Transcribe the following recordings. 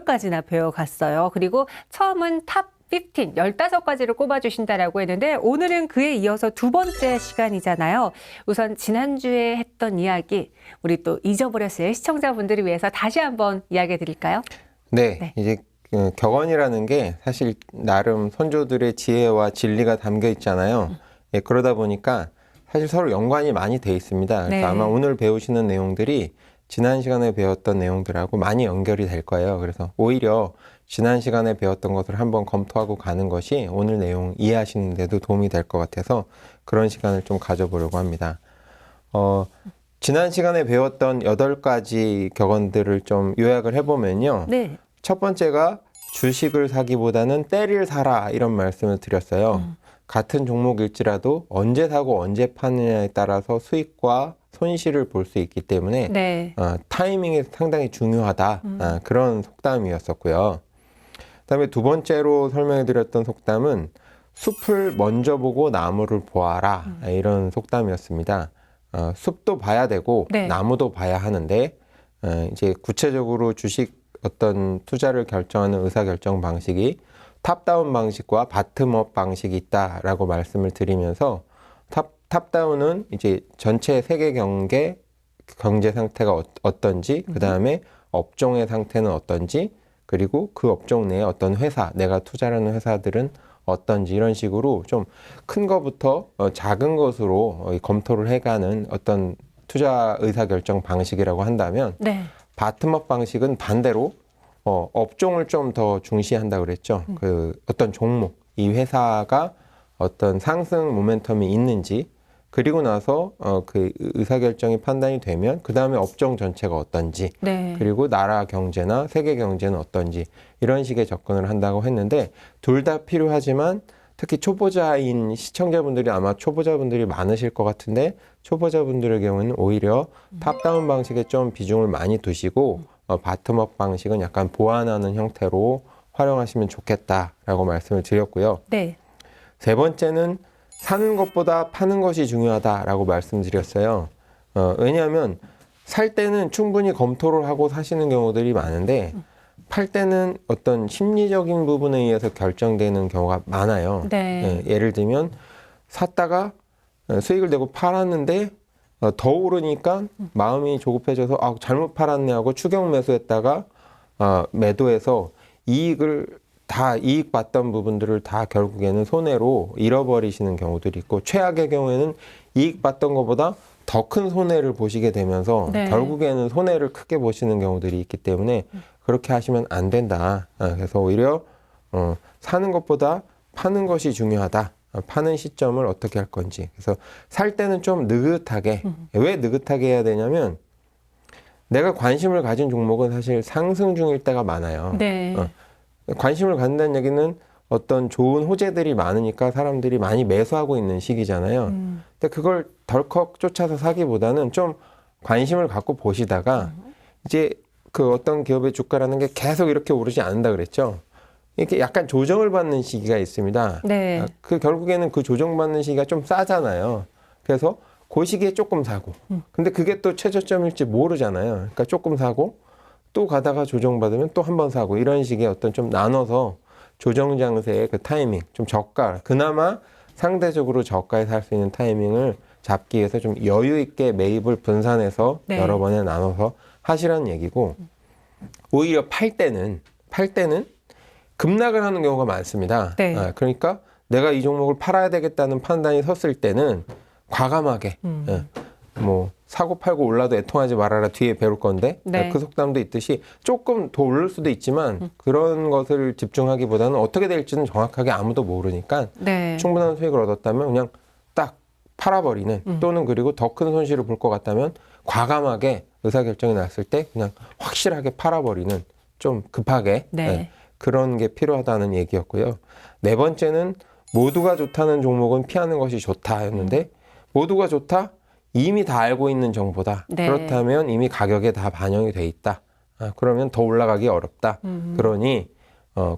8가지나 배워갔어요. 그리고 처음은 탑 15, 15가지를 꼽아주신다라고 했는데 오늘은 그에 이어서 두 번째 시간이잖아요. 우선 지난주에 했던 이야기 우리 또 잊어버렸을 시청자분들을 위해서 다시 한번 이야기해 드릴까요? 네. 이제 격언이라는 게 사실 나름 선조들의 지혜와 진리가 담겨 있잖아요. 예, 그러다 보니까 사실 서로 연관이 많이 돼 있습니다. 그래서 네. 아마 오늘 배우시는 내용들이 지난 시간에 배웠던 내용들하고 많이 연결이 될 거예요. 그래서 오히려 지난 시간에 배웠던 것을 한번 검토하고 가는 것이 오늘 내용 이해하시는 데도 도움이 될 것 같아서 그런 시간을 좀 가져보려고 합니다. 지난 시간에 배웠던 8가지 격언들을 좀 요약을 해보면요. 네. 첫 번째가 주식을 사기보다는 때를 사라 이런 말씀을 드렸어요. 같은 종목일지라도 언제 사고 언제 파느냐에 따라서 수익과 손실을 볼 수 있기 때문에 네. 타이밍이 상당히 중요하다. 그런 속담이었었고요. 그다음에 두 번째로 설명해 드렸던 속담은 숲을 먼저 보고 나무를 보아라. 이런 속담이었습니다. 숲도 봐야 되고 네. 나무도 봐야 하는데 이제 구체적으로 주식 어떤 투자를 결정하는 의사결정 방식이 탑다운 방식과 바텀업 방식이 있다라고 말씀을 드리면서 탑다운은 이제 전체 세계 경제 상태가 어떤지, 그 다음에 업종의 상태는 어떤지, 그리고 그 업종 내에 어떤 회사, 내가 투자하는 회사들은 어떤지 이런 식으로 좀 큰 거부터 작은 것으로 검토를 해가는 어떤 투자 의사결정 방식이라고 한다면 네. 바텀업 방식은 반대로 업종을 좀 더 중시한다 그랬죠. 그 어떤 종목, 이 회사가 어떤 상승 모멘텀이 있는지, 그리고 나서 그 의사결정이 판단이 되면 그 다음에 업종 전체가 어떤지, 네. 그리고 나라 경제나 세계 경제는 어떤지 이런 식의 접근을 한다고 했는데 둘 다 필요하지만 특히 초보자인 시청자분들이 아마 초보자분들이 많으실 것 같은데 초보자분들의 경우는 오히려 탑다운 방식에 좀 비중을 많이 두시고 바텀업 방식은 약간 보완하는 형태로 활용하시면 좋겠다라고 말씀을 드렸고요. 네. 세 번째는 사는 것보다 파는 것이 중요하다라고 말씀드렸어요. 왜냐하면 살 때는 충분히 검토를 하고 사시는 경우들이 많은데 팔 때는 어떤 심리적인 부분에 의해서 결정되는 경우가 많아요. 네. 예를 들면 샀다가 수익을 내고 팔았는데 더 오르니까 마음이 조급해져서 잘못 팔았네 하고 추격 매수했다가 매도해서 이익 봤던 부분들을 다 결국에는 손해로 잃어버리시는 경우들이 있고 최악의 경우에는 이익 봤던 것보다 더 큰 손해를 보시게 되면서 네. 결국에는 손해를 크게 보시는 경우들이 있기 때문에 그렇게 하시면 안 된다. 그래서 오히려 사는 것보다 파는 것이 중요하다. 파는 시점을 어떻게 할 건지. 그래서 살 때는 좀 느긋하게. 왜 느긋하게 해야 되냐면 내가 관심을 가진 종목은 사실 상승 중일 때가 많아요. 네. 관심을 갖는다는 얘기는 어떤 좋은 호재들이 많으니까 사람들이 많이 매수하고 있는 시기잖아요. 근데 그걸 덜컥 쫓아서 사기보다는 좀 관심을 갖고 보시다가 이제 그 어떤 기업의 주가라는 게 계속 이렇게 오르지 않는다 그랬죠. 이렇게 약간 조정을 받는 시기가 있습니다. 네. 그 결국에는 그 조정받는 시기가 좀 싸잖아요. 그래서 그 시기에 조금 사고. 근데 그게 또 최저점일지 모르잖아요. 그러니까 조금 사고 또 가다가 조정받으면 또 한 번 사고 이런 식의 어떤 좀 나눠서 조정 장세의 그 타이밍, 좀 저가, 그나마 상대적으로 저가에 살 수 있는 타이밍을 잡기 위해서 좀 여유 있게 매입을 분산해서 네. 여러 번에 나눠서 하시라는 얘기고 오히려 팔 때는 급락을 하는 경우가 많습니다. 네. 그러니까 내가 이 종목을 팔아야 되겠다는 판단이 섰을 때는 과감하게 뭐 사고 팔고 올라도 애통하지 말아라 뒤에 배울 건데 네. 그 속담도 있듯이 조금 더 오를 수도 있지만 그런 것을 집중하기보다는 어떻게 될지는 정확하게 아무도 모르니까 네. 충분한 수익을 얻었다면 그냥 딱 팔아버리는 또는 그리고 더 큰 손실을 볼 것 같다면 과감하게 의사결정이 났을 때 그냥 확실하게 팔아버리는 좀 급하게 네. 그런 게 필요하다는 얘기였고요. 네 번째는 모두가 좋다는 종목은 피하는 것이 좋다였는데 모두가 좋다? 이미 다 알고 있는 정보다. 네. 그렇다면 이미 가격에 다 반영이 돼 있다. 그러면 더 올라가기 어렵다. 그러니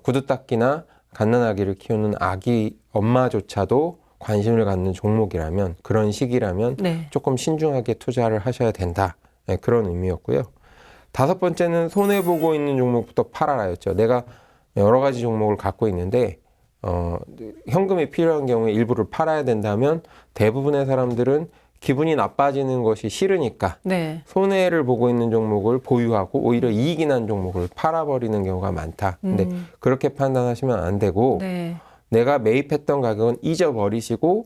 구두닦기나 갓난아기를 키우는 아기 엄마조차도 관심을 갖는 종목이라면 그런 시기라면 네. 조금 신중하게 투자를 하셔야 된다. 그런 의미였고요. 다섯 번째는 손해보고 있는 종목부터 팔아라였죠. 내가 여러 가지 종목을 갖고 있는데 현금이 필요한 경우에 일부를 팔아야 된다면 대부분의 사람들은 기분이 나빠지는 것이 싫으니까 네. 손해를 보고 있는 종목을 보유하고 오히려 이익이 난 종목을 팔아버리는 경우가 많다. 근데 그렇게 판단하시면 안 되고 네. 내가 매입했던 가격은 잊어버리시고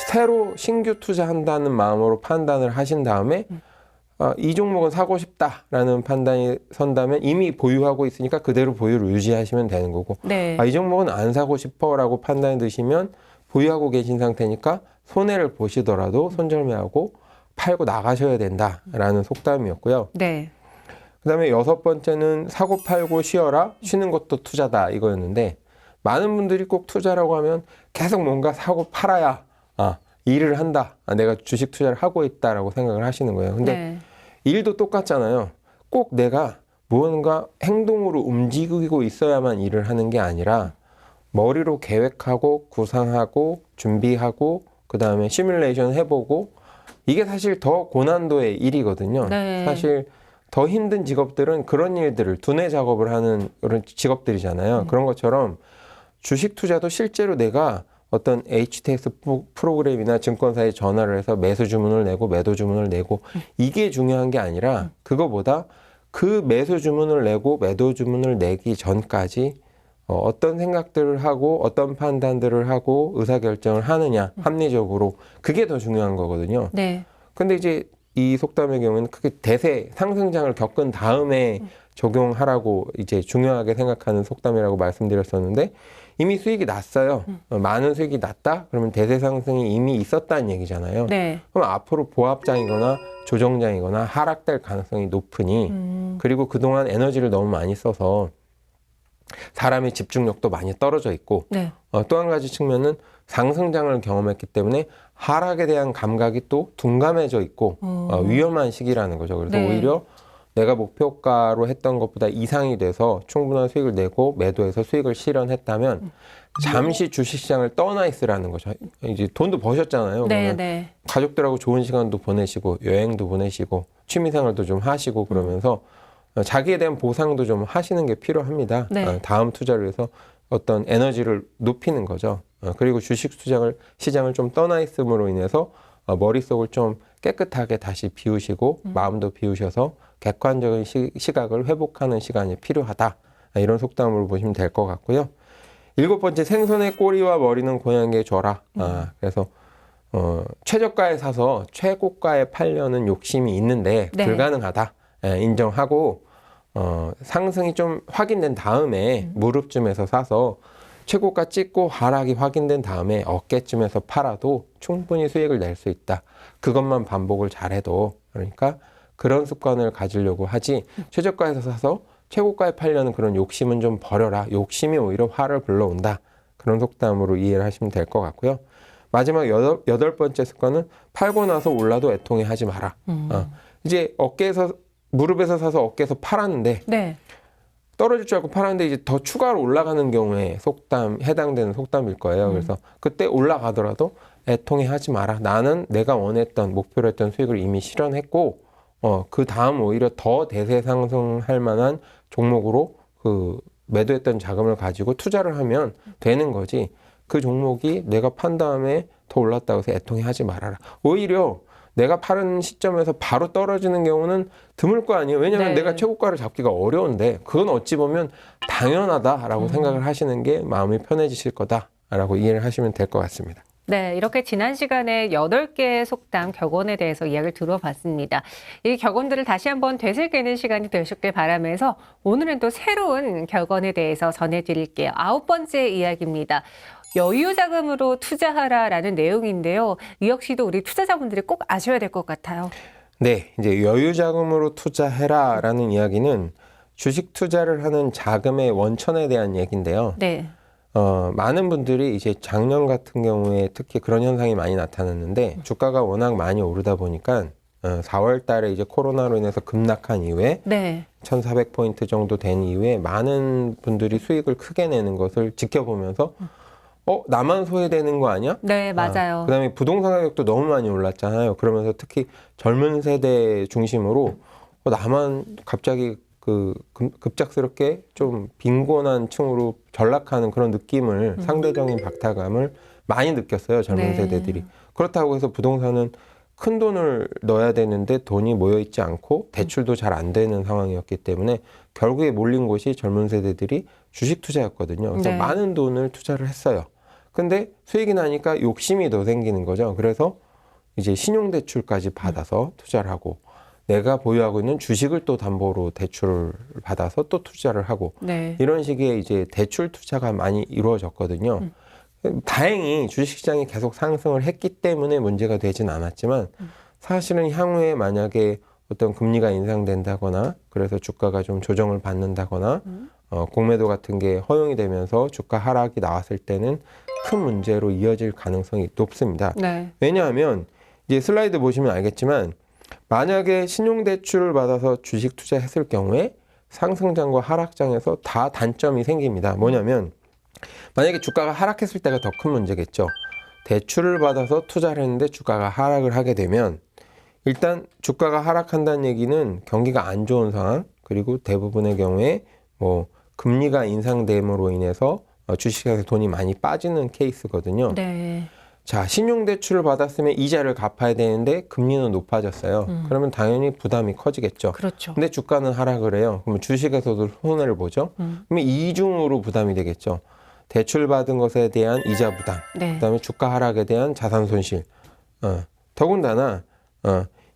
새로 신규 투자한다는 마음으로 판단을 하신 다음에 이 종목은 사고 싶다라는 판단이 선다면 이미 보유하고 있으니까 그대로 보유를 유지하시면 되는 거고 네. 이 종목은 안 사고 싶어라고 판단이 드시면 보유하고 계신 상태니까 손해를 보시더라도 손절매하고 팔고 나가셔야 된다라는 속담이었고요. 네. 그다음에 여섯 번째는 사고 팔고 쉬어라. 쉬는 것도 투자다 이거였는데 많은 분들이 꼭 투자라고 하면 계속 뭔가 사고 팔아야 일을 한다. 내가 주식 투자를 하고 있다라고 생각을 하시는 거예요. 근데 네. 일도 똑같잖아요. 꼭 내가 무언가 행동으로 움직이고 있어야만 일을 하는 게 아니라 머리로 계획하고 구상하고 준비하고 그 다음에 시뮬레이션 해보고 이게 사실 더 고난도의 일이거든요. 네. 사실 더 힘든 직업들은 그런 일들을 두뇌 작업을 하는 그런 직업들이잖아요. 그런 것처럼 주식 투자도 실제로 내가 어떤 HTS 프로그램이나 증권사에 전화를 해서 매수 주문을 내고 매도 주문을 내고 이게 중요한 게 아니라 그거보다 그 매수 주문을 내고 매도 주문을 내기 전까지 어떤 생각들을 하고 어떤 판단들을 하고 의사결정을 하느냐 합리적으로 그게 더 중요한 거거든요. 네. 근데 이제 이 속담의 경우에는 크게 대세 상승장을 겪은 다음에 적용하라고 이제 중요하게 생각하는 속담이라고 말씀드렸었는데 이미 수익이 났어요. 많은 수익이 났다? 그러면 대세 상승이 이미 있었다는 얘기잖아요. 네. 그럼 앞으로 보합장이거나 조정장이거나 하락될 가능성이 높으니 그리고 그동안 에너지를 너무 많이 써서 사람의 집중력도 많이 떨어져 있고 네. 또 한 가지 측면은 상승장을 경험했기 때문에 하락에 대한 감각이 또 둔감해져 있고 위험한 시기라는 거죠. 그래서 네. 오히려 내가 목표가로 했던 것보다 이상이 돼서 충분한 수익을 내고 매도해서 수익을 실현했다면 잠시 주식시장을 떠나 있으라는 거죠. 이제 돈도 버셨잖아요. 네. 그러면 네. 가족들하고 좋은 시간도 보내시고 여행도 보내시고 취미생활도 좀 하시고 그러면서 자기에 대한 보상도 좀 하시는 게 필요합니다. 네. 다음 투자를 위해서 어떤 에너지를 높이는 거죠. 그리고 주식 시장을 좀 떠나 있음으로 인해서 머릿속을 좀 깨끗하게 다시 비우시고 마음도 비우셔서 객관적인 시각을 회복하는 시간이 필요하다. 이런 속담으로 보시면 될 것 같고요. 일곱 번째, 생선의 꼬리와 머리는 고양이에게 줘라. 그래서 최저가에 사서 최고가에 팔려는 욕심이 있는데 네. 불가능하다. 인정하고 상승이 좀 확인된 다음에 무릎쯤에서 사서 최고가 찍고 하락이 확인된 다음에 어깨쯤에서 팔아도 충분히 수익을 낼 수 있다. 그것만 반복을 잘해도 그러니까 그런 습관을 가지려고 하지 최저가에서 사서 최고가에 팔려는 그런 욕심은 좀 버려라. 욕심이 오히려 화를 불러온다. 그런 속담으로 이해를 하시면 될 것 같고요. 마지막 여덟 번째 습관은 팔고 나서 올라도 애통해 하지 마라. 이제 무릎에서 사서 어깨에서 팔았는데 네. 떨어질 줄 알고 팔았는데 이제 더 추가로 올라가는 경우에 해당되는 속담일 거예요. 그래서 그때 올라가더라도 애통해 하지 마라. 나는 내가 원했던 목표로 했던 수익을 이미 실현했고 그 다음 오히려 더 대세 상승할 만한 종목으로 그 매도했던 자금을 가지고 투자를 하면 되는 거지. 그 종목이 내가 판 다음에 더 올랐다고 해서 애통해 하지 말아라. 오히려 내가 파는 시점에서 바로 떨어지는 경우는 드물 거 아니에요. 왜냐하면 네. 내가 최고가를 잡기가 어려운데 그건 어찌 보면 당연하다라고 생각을 하시는 게 마음이 편해지실 거다라고 이해를 하시면 될 것 같습니다. 네, 이렇게 지난 시간에 8개의 속담 격언에 대해서 이야기를 들어봤습니다. 이 격언들을 다시 한번 되새기는 시간이 되셨길 바라면서 오늘은 또 새로운 격언에 대해서 전해드릴게요. 9번째 이야기입니다. 여유 자금으로 투자하라라는 내용인데요. 이 역시도 우리 투자자분들이 꼭 아셔야 될 것 같아요. 네, 이제 여유 자금으로 투자해라라는 이야기는 주식 투자를 하는 자금의 원천에 대한 얘기인데요. 네. 많은 분들이 이제 작년 같은 경우에 특히 그런 현상이 많이 나타났는데 주가가 워낙 많이 오르다 보니까 4월 달에 이제 코로나로 인해서 급락한 이후에 네. 1,400포인트 정도 된 이후에 많은 분들이 수익을 크게 내는 것을 지켜보면서 나만 소외되는 거 아니야? 네, 맞아요. 그다음에 부동산 가격도 너무 많이 올랐잖아요. 그러면서 특히 젊은 세대 중심으로 나만 갑자기 급작스럽게 좀 빈곤한 층으로 전락하는 그런 느낌을 상대적인 박탈감을 많이 느꼈어요. 젊은 네. 세대들이. 그렇다고 해서 부동산은 큰 돈을 넣어야 되는데 돈이 모여있지 않고 대출도 잘 안 되는 상황이었기 때문에 결국에 몰린 곳이 젊은 세대들이 주식 투자였거든요. 그래서 네. 많은 돈을 투자를 했어요. 근데 수익이 나니까 욕심이 더 생기는 거죠. 그래서 이제 신용대출까지 받아서 투자를 하고 내가 보유하고 있는 주식을 또 담보로 대출을 받아서 또 투자를 하고 네. 이런 식의 이제 대출 투자가 많이 이루어졌거든요. 다행히 주식시장이 계속 상승을 했기 때문에 문제가 되진 않았지만 사실은 향후에 만약에 어떤 금리가 인상된다거나 그래서 주가가 좀 조정을 받는다거나 공매도 같은 게 허용이 되면서 주가 하락이 나왔을 때는 큰 문제로 이어질 가능성이 높습니다. 네. 왜냐하면 이제 슬라이드 보시면 알겠지만 만약에 신용대출을 받아서 주식 투자했을 경우에 상승장과 하락장에서 다 단점이 생깁니다. 뭐냐면 만약에 주가가 하락했을 때가 더 큰 문제겠죠. 대출을 받아서 투자를 했는데 주가가 하락을 하게 되면 일단 주가가 하락한다는 얘기는 경기가 안 좋은 상황 그리고 대부분의 경우에 뭐 금리가 인상됨으로 인해서 주식시장에서 돈이 많이 빠지는 케이스거든요. 네. 자, 신용대출을 받았으면 이자를 갚아야 되는데 금리는 높아졌어요. 그러면 당연히 부담이 커지겠죠. 그렇죠. 근데 주가는 하락을 해요. 그러면 주식에서도 손해를 보죠. 그러면 이중으로 부담이 되겠죠. 대출 받은 것에 대한 이자 부담, 네. 그다음에 주가 하락에 대한 자산 손실. 더군다나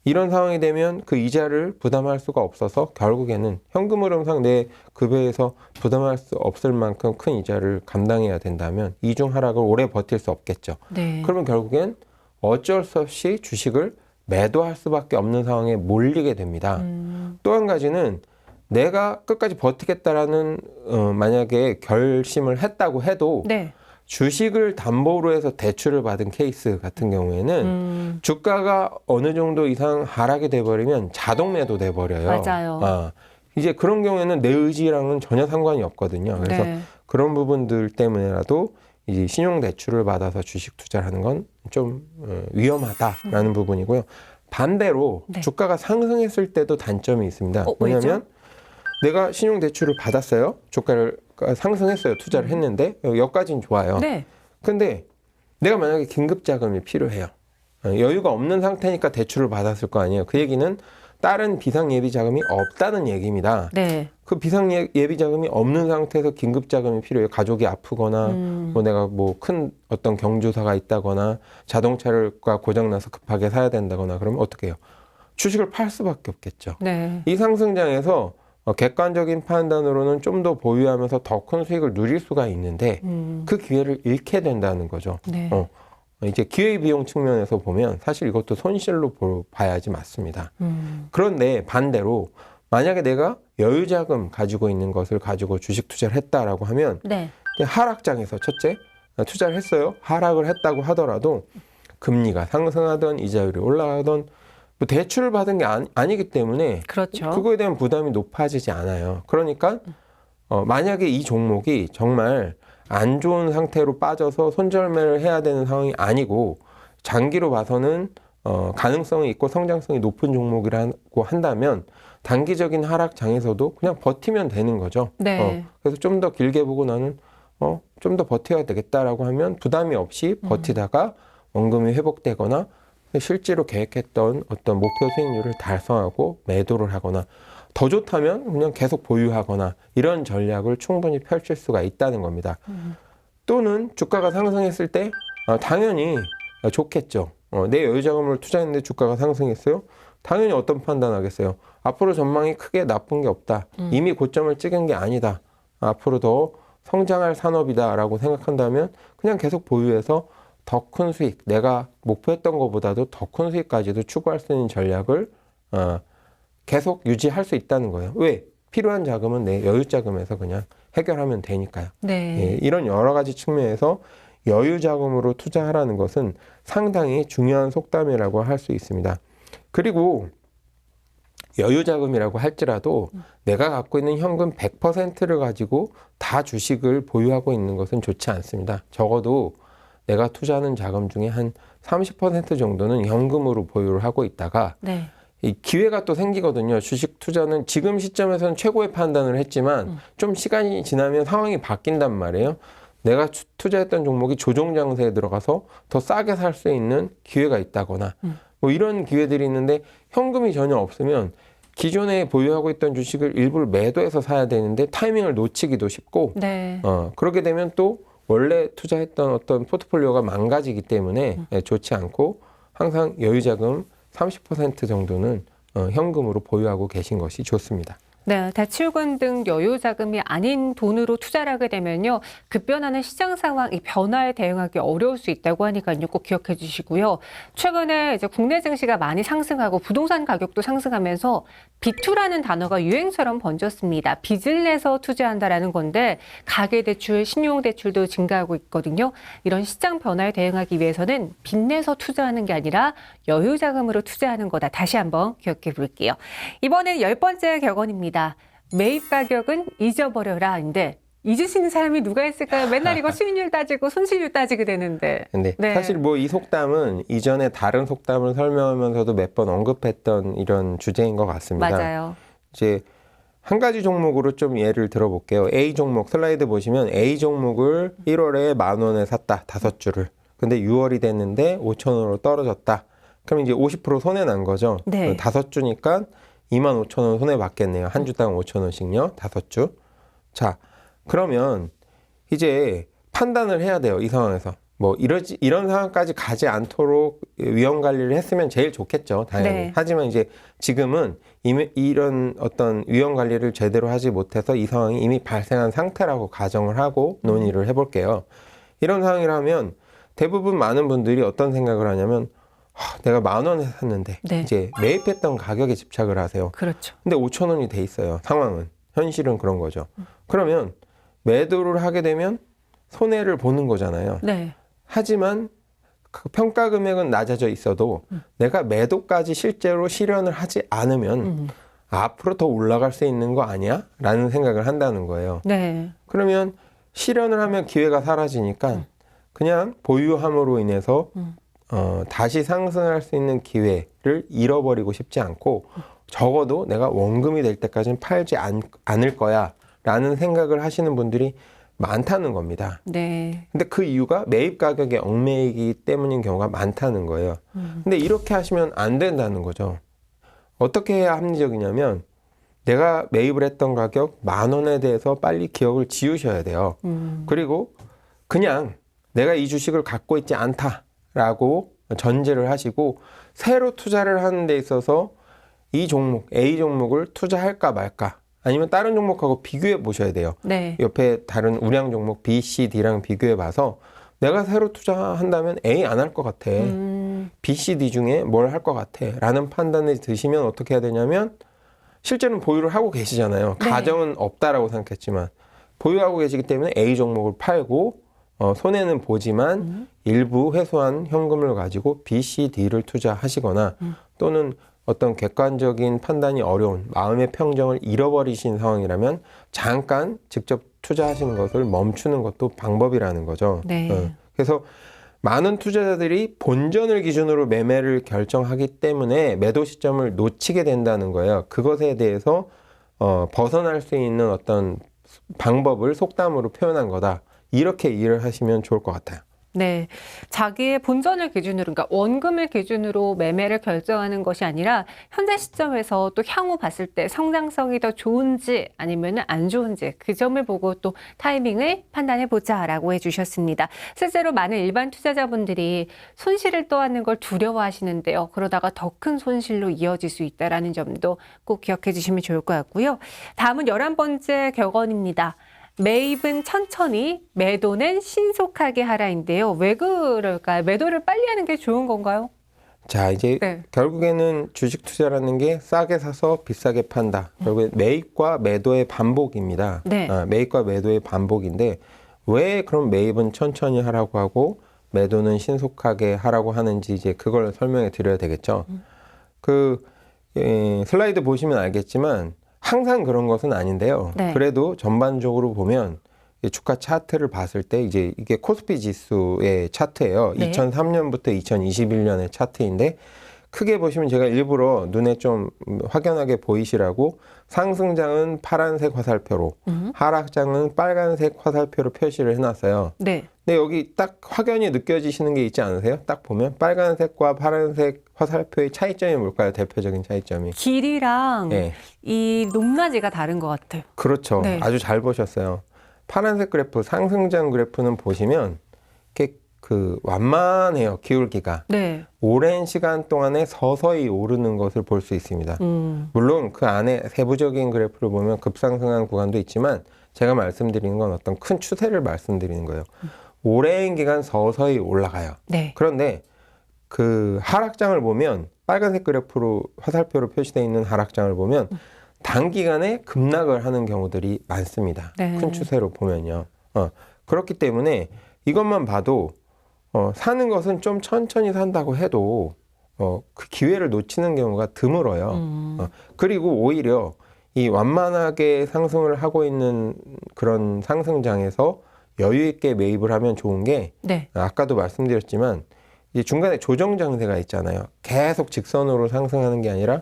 이런 상황이 되면 그 이자를 부담할 수가 없어서 결국에는 현금 흐름상 내 급여에서 부담할 수 없을 만큼 큰 이자를 감당해야 된다면 이중 하락을 오래 버틸 수 없겠죠. 네. 그러면 결국엔 어쩔 수 없이 주식을 매도할 수밖에 없는 상황에 몰리게 됩니다. 또 한 가지는 내가 끝까지 버티겠다라는 만약에 결심을 했다고 해도 네. 주식을 담보로 해서 대출을 받은 케이스 같은 경우에는 주가가 어느 정도 이상 하락이 돼버리면 자동 매도 돼버려요. 맞아요. 이제 그런 경우에는 내 의지랑은 전혀 상관이 없거든요. 그래서 네. 그런 부분들 때문에라도 이제 신용대출을 받아서 주식 투자를 하는 건 좀 위험하다라는 부분이고요. 반대로 네. 주가가 상승했을 때도 단점이 있습니다. 왜죠? 뭐냐면 내가 신용대출을 받았어요. 주가를 상승했어요. 투자를 했는데 여기까지는 좋아요. 네. 근데 내가 만약에 긴급자금이 필요해요. 여유가 없는 상태니까 대출을 받았을 거 아니에요. 그 얘기는 다른 비상예비자금이 없다는 얘기입니다. 네. 그 비상예비자금이 없는 상태에서 긴급자금이 필요해요. 가족이 아프거나 뭐 내가 뭐 큰 어떤 경조사가 있다거나 자동차가 고장나서 급하게 사야 된다거나 그러면 어떻게 해요? 주식을 팔 수밖에 없겠죠. 네. 이 상승장에서 객관적인 판단으로는 좀 더 보유하면서 더 큰 수익을 누릴 수가 있는데 그 기회를 잃게 된다는 거죠. 네. 이제 기회비용 측면에서 보면 사실 이것도 손실로 봐야지 맞습니다. 그런데 반대로 만약에 내가 여유자금 가지고 있는 것을 가지고 주식 투자를 했다라고 하면 네. 하락장에서 첫째 투자를 했어요. 하락을 했다고 하더라도 금리가 상승하던 이자율이 올라가던 뭐 대출을 받은 게 아니기 때문에 그렇죠. 그거에 대한 부담이 높아지지 않아요. 그러니까 만약에 이 종목이 정말 안 좋은 상태로 빠져서 손절매를 해야 되는 상황이 아니고 장기로 봐서는 가능성이 있고 성장성이 높은 종목이라고 한다면 단기적인 하락장에서도 그냥 버티면 되는 거죠. 네. 그래서 좀 더 길게 보고 나는 좀 더 버텨야 되겠다라고 하면 부담이 없이 버티다가 원금이 회복되거나 실제로 계획했던 어떤 목표 수익률을 달성하고 매도를 하거나 더 좋다면 그냥 계속 보유하거나 이런 전략을 충분히 펼칠 수가 있다는 겁니다. 또는 주가가 상승했을 때 당연히 좋겠죠. 내 여유자금을 투자했는데 주가가 상승했어요. 당연히 어떤 판단하겠어요. 앞으로 전망이 크게 나쁜 게 없다. 이미 고점을 찍은 게 아니다. 앞으로 더 성장할 산업이다라고 생각한다면 그냥 계속 보유해서 더 큰 수익, 내가 목표했던 것보다도 더 큰 수익까지도 추구할 수 있는 전략을 계속 유지할 수 있다는 거예요. 왜? 필요한 자금은 내 여유자금에서 그냥 해결하면 되니까요. 네. 예, 이런 여러 가지 측면에서 여유자금으로 투자하라는 것은 상당히 중요한 속담이라고 할 수 있습니다. 그리고 여유자금이라고 할지라도 내가 갖고 있는 현금 100%를 가지고 다 주식을 보유하고 있는 것은 좋지 않습니다. 적어도 내가 투자하는 자금 중에 한 30% 정도는 현금으로 보유를 하고 있다가 네. 이 기회가 또 생기거든요. 주식 투자는 지금 시점에서는 최고의 판단을 했지만 좀 시간이 지나면 상황이 바뀐단 말이에요. 내가 투자했던 종목이 조정 장세에 들어가서 더 싸게 살 수 있는 기회가 있다거나 뭐 이런 기회들이 있는데 현금이 전혀 없으면 기존에 보유하고 있던 주식을 일부를 매도해서 사야 되는데 타이밍을 놓치기도 쉽고 네. 그렇게 되면 또 원래 투자했던 어떤 포트폴리오가 망가지기 때문에 좋지 않고 항상 여유자금 30% 정도는 현금으로 보유하고 계신 것이 좋습니다. 네, 대출금 등 여유 자금이 아닌 돈으로 투자를 하게 되면요, 급변하는 시장 상황, 이 변화에 대응하기 어려울 수 있다고 하니까요, 꼭 기억해 주시고요. 최근에 이제 국내 증시가 많이 상승하고 부동산 가격도 상승하면서 B2라는 단어가 유행처럼 번졌습니다. 빚을 내서 투자한다라는 건데 가계대출, 신용대출도 증가하고 있거든요. 이런 시장 변화에 대응하기 위해서는 빚 내서 투자하는 게 아니라 여유 자금으로 투자하는 거다. 다시 한번 기억해 볼게요. 이번엔 10번째 격언입니다. 매입 가격은 잊어버려라인데 잊으시는 사람이 누가 있을까요? 맨날 이거 수익률 따지고 손실률 따지게 되는데. 근데 네. 사실 뭐 이 속담은 이전에 다른 속담을 설명하면서도 몇 번 언급했던 이런 주제인 것 같습니다. 맞아요. 이제 한 가지 종목으로 좀 예를 들어볼게요. A 종목 슬라이드 보시면 A 종목을 1월에 10,000원에 샀다. 5주를. 근데 6월이 됐는데 5,000원으로 떨어졌다. 그럼 이제 50% 손해 난 거죠. 네. 5주니까 25,000원 손해 받겠네요. 한 주당 5,000원씩요. 5주. 자, 그러면 이제 판단을 해야 돼요. 이 상황에서. 뭐 이런 상황까지 가지 않도록 위험 관리를 했으면 제일 좋겠죠. 당연히. 네. 하지만 이제 지금은 이미 이런 어떤 위험 관리를 제대로 하지 못해서 이 상황이 이미 발생한 상태라고 가정을 하고 논의를 해볼게요. 이런 상황이라면 대부분 많은 분들이 어떤 생각을 하냐면 내가 10,000원에 샀는데 네. 이제 매입했던 가격에 집착을 하세요. 그렇죠. 근데 5,000원이 돼 있어요. 상황은. 현실은 그런 거죠. 그러면 매도를 하게 되면 손해를 보는 거잖아요. 네. 하지만 그 평가 금액은 낮아져 있어도 내가 매도까지 실제로 실현을 하지 않으면 앞으로 더 올라갈 수 있는 거 아니야? 라는 생각을 한다는 거예요. 네. 그러면 실현을 하면 기회가 사라지니까 그냥 보유함으로 인해서 다시 상승할 수 있는 기회를 잃어버리고 싶지 않고 적어도 내가 원금이 될 때까지는 팔지 않을 거야 라는 생각을 하시는 분들이 많다는 겁니다. 네. 근데 그 이유가 매입 가격에 얽매이기 때문인 경우가 많다는 거예요. 근데 이렇게 하시면 안 된다는 거죠. 어떻게 해야 합리적이냐면 내가 매입을 했던 가격 10,000원에 대해서 빨리 기억을 지우셔야 돼요. 그리고 그냥 내가 이 주식을 갖고 있지 않다라고 전제를 하시고 새로 투자를 하는 데 있어서 이 종목, A 종목을 투자할까 말까 아니면 다른 종목하고 비교해 보셔야 돼요. 네. 옆에 다른 우량 종목 B, C, D랑 비교해 봐서 내가 새로 투자한다면 A 안 할 것 같아. B, C, D 중에 뭘 할 것 같아. 라는 판단을 드시면 어떻게 해야 되냐면 실제는 보유를 하고 계시잖아요. 네. 가정은 없다라고 생각했지만 보유하고 계시기 때문에 A 종목을 팔고 손해는 보지만 일부 회수한 현금을 가지고 B, C, D를 투자하시거나 또는 어떤 객관적인 판단이 어려운 마음의 평정을 잃어버리신 상황이라면 잠깐 직접 투자하시는 것을 멈추는 것도 방법이라는 거죠. 네. 그래서 많은 투자자들이 본전을 기준으로 매매를 결정하기 때문에 매도 시점을 놓치게 된다는 거예요. 그것에 대해서 벗어날 수 있는 어떤 방법을 속담으로 표현한 거다. 이렇게 이해를 하시면 좋을 것 같아요. 네. 자기의 본전을 기준으로, 그러니까 원금을 기준으로 매매를 결정하는 것이 아니라 현재 시점에서 또 향후 봤을 때 성장성이 더 좋은지 아니면 안 좋은지 그 점을 보고 또 타이밍을 판단해 보자라고 해주셨습니다. 실제로 많은 일반 투자자분들이 손실을 떠안는 걸 두려워하시는데요. 그러다가 더 큰 손실로 이어질 수 있다는 점도 꼭 기억해 주시면 좋을 것 같고요. 다음은 11번째 격언입니다. 매입은 천천히, 매도는 신속하게 하라인데요. 왜 그럴까요? 매도를 빨리 하는 게 좋은 건가요? 자, 이제 네. 결국에는 주식 투자라는 게 싸게 사서 비싸게 판다. 결국에 매입과 매도의 반복입니다. 네. 매입과 매도의 반복인데 왜 그럼 매입은 천천히 하라고 하고 매도는 신속하게 하라고 하는지 이제 그걸 설명해 드려야 되겠죠. 슬라이드 보시면 알겠지만 항상 그런 것은 아닌데요. 네. 그래도 전반적으로 보면 주가 차트를 봤을 때 이제 이게 코스피 지수의 차트예요. 네. 2003년부터 2021년의 차트인데 크게 보시면 제가 일부러 눈에 좀 확연하게 보이시라고 상승장은 파란색 화살표로 하락장은 빨간색 화살표로 표시를 해놨어요. 네. 근데 여기 딱 확연히 느껴지시는 게 있지 않으세요? 딱 보면 빨간색과 파란색 화살표의 차이점이 뭘까요? 대표적인 차이점이. 길이랑 네. 이 높낮이가 다른 것 같아요. 그렇죠. 네. 아주 잘 보셨어요. 파란색 그래프, 상승장 그래프는 보시면 이렇게 그 완만해요. 기울기가. 네. 오랜 시간 동안에 서서히 오르는 것을 볼 수 있습니다. 물론 그 안에 세부적인 그래프를 보면 급상승한 구간도 있지만 제가 말씀드리는 건 어떤 큰 추세를 말씀드리는 거예요. 오랜 기간 서서히 올라가요. 네. 그런데 그 하락장을 보면 빨간색 그래프로 화살표로 표시되어 있는 하락장을 보면 단기간에 급락을 하는 경우들이 많습니다. 네. 큰 추세로 보면요. 그렇기 때문에 이것만 봐도 사는 것은 좀 천천히 산다고 해도 그 기회를 놓치는 경우가 드물어요. 그리고 오히려 이 완만하게 상승을 하고 있는 그런 상승장에서 여유 있게 매입을 하면 좋은 게 네. 아까도 말씀드렸지만 이제 중간에 조정 장세가 있잖아요. 계속 직선으로 상승하는 게 아니라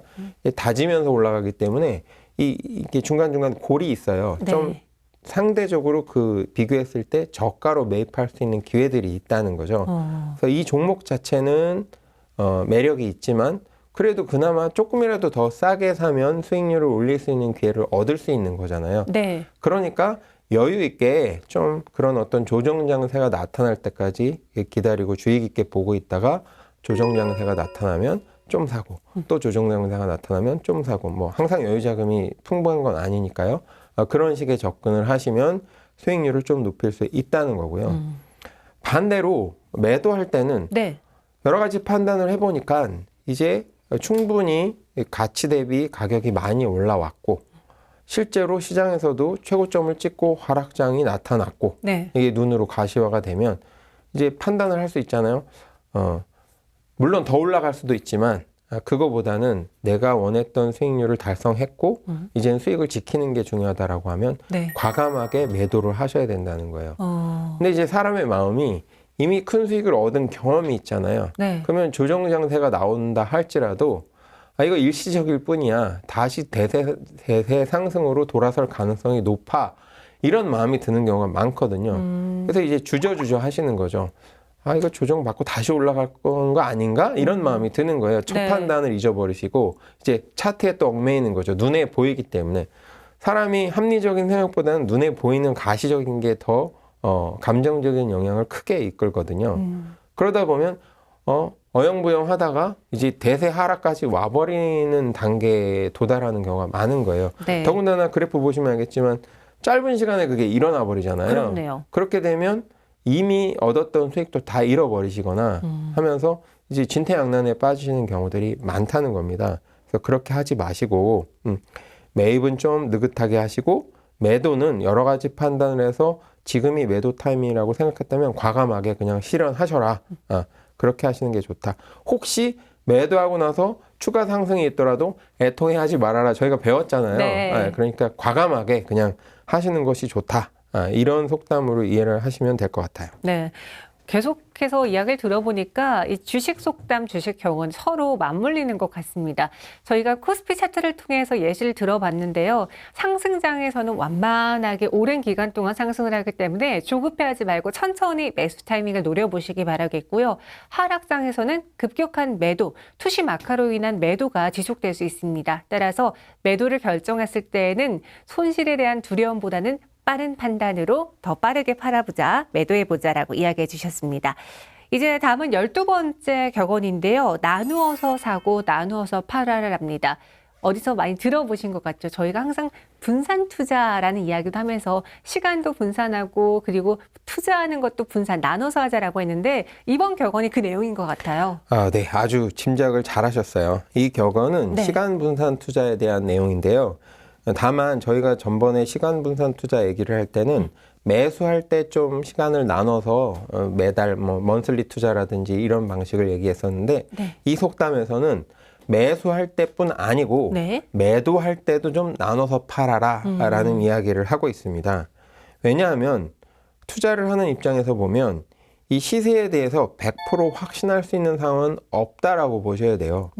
다지면서 올라가기 때문에 이게 중간중간 골이 있어요. 네. 좀 상대적으로 그 비교했을 때 저가로 매입할 수 있는 기회들이 있다는 거죠. 그래서 이 종목 자체는 매력이 있지만 그래도 그나마 조금이라도 더 싸게 사면 수익률을 올릴 수 있는 기회를 얻을 수 있는 거잖아요. 네. 그러니까 여유 있게 좀 그런 어떤 조정 장세가 나타날 때까지 기다리고 주의 깊게 보고 있다가 조정 장세가 나타나면 좀 사고 또 조정 장세가 나타나면 좀 사고 뭐 항상 여유 자금이 풍부한 건 아니니까요. 그런 식의 접근을 하시면 수익률을 좀 높일 수 있다는 거고요. 반대로 매도할 때는 네. 여러 가지 판단을 해보니까 이제 충분히 가치 대비 가격이 많이 올라왔고 실제로 시장에서도 최고점을 찍고 하락장이 나타났고 네. 이게 눈으로 가시화가 되면 이제 판단을 할 수 있잖아요. 물론 더 올라갈 수도 있지만 그거보다는 내가 원했던 수익률을 달성했고 이제는 수익을 지키는 게 중요하다라고 하면 네. 과감하게 매도를 하셔야 된다는 거예요. 근데 이제 사람의 마음이 이미 큰 수익을 얻은 경험이 있잖아요. 네. 그러면 조정 장세가 나온다 할지라도 이거 일시적일 뿐이야. 다시 대세 상승으로 돌아설 가능성이 높아. 이런 마음이 드는 경우가 많거든요. 그래서 이제 주저주저 하시는 거죠. 이거 조정받고 다시 올라갈 건 거 아닌가? 이런 마음이 드는 거예요. 첫 네. 판단을 잊어버리시고 이제 차트에 또 얽매이는 거죠. 눈에 보이기 때문에. 사람이 합리적인 생각보다는 눈에 보이는 가시적인 게 더 감정적인 영향을 크게 이끌거든요. 그러다 보면 어영부영 하다가 이제 대세 하락까지 와버리는 단계에 도달하는 경우가 많은 거예요. 네. 더군다나 그래프 보시면 알겠지만 짧은 시간에 그게 일어나 버리잖아요. 그렇네요. 그렇게 되면 이미 얻었던 수익도 다 잃어버리시거나 하면서 이제 진퇴양난에 빠지시는 경우들이 많다는 겁니다. 그래서 그렇게 하지 마시고 매입은 좀 느긋하게 하시고 매도는 여러 가지 판단을 해서 지금이 매도 타이밍이라고 생각했다면 과감하게 그냥 실현하셔라. 그렇게 하시는 게 좋다. 혹시 매도하고 나서 추가 상승이 있더라도 애통해하지 말아라. 저희가 배웠잖아요. 네. 그러니까 과감하게 그냥 하시는 것이 좋다. 이런 속담으로 이해를 하시면 될 것 같아요. 네. 계속해서 이야기를 들어보니까 이 주식 속담, 주식 경은 서로 맞물리는 것 같습니다. 저희가 코스피 차트를 통해서 예시를 들어봤는데요. 상승장에서는 완만하게 오랜 기간 동안 상승을 하기 때문에 조급해하지 말고 천천히 매수 타이밍을 노려보시기 바라겠고요. 하락장에서는 급격한 매도, 투시 마카로 인한 매도가 지속될 수 있습니다. 따라서 매도를 결정했을 때에는 손실에 대한 두려움보다는 빠른 판단으로 더 빠르게 팔아보자, 매도해보자라고 이야기해 주셨습니다. 이제 다음은 12번째 격언인데요. 나누어서 사고 나누어서 팔아랍니다. 어디서 많이 들어보신 것 같죠? 저희가 항상 분산 투자라는 이야기도 하면서 시간도 분산하고 그리고 투자하는 것도 분산, 나눠서 하자라고 했는데 이번 격언이 그 내용인 것 같아요. 네. 아주 짐작을 잘 하셨어요. 이 격언은 네. 시간 분산 투자에 대한 내용인데요. 다만 저희가 전번에 시간 분산 투자 얘기를 할 때는 매수할 때 좀 시간을 나눠서 매달 먼슬리 투자라든지 이런 방식을 얘기했었는데 네. 이 속담에서는 매수할 때뿐 아니고 네. 매도할 때도 좀 나눠서 팔아라 라는 이야기를 하고 있습니다. 왜냐하면 투자를 하는 입장에서 보면 이 시세에 대해서 100% 확신할 수 있는 상황은 없다라고 보셔야 돼요.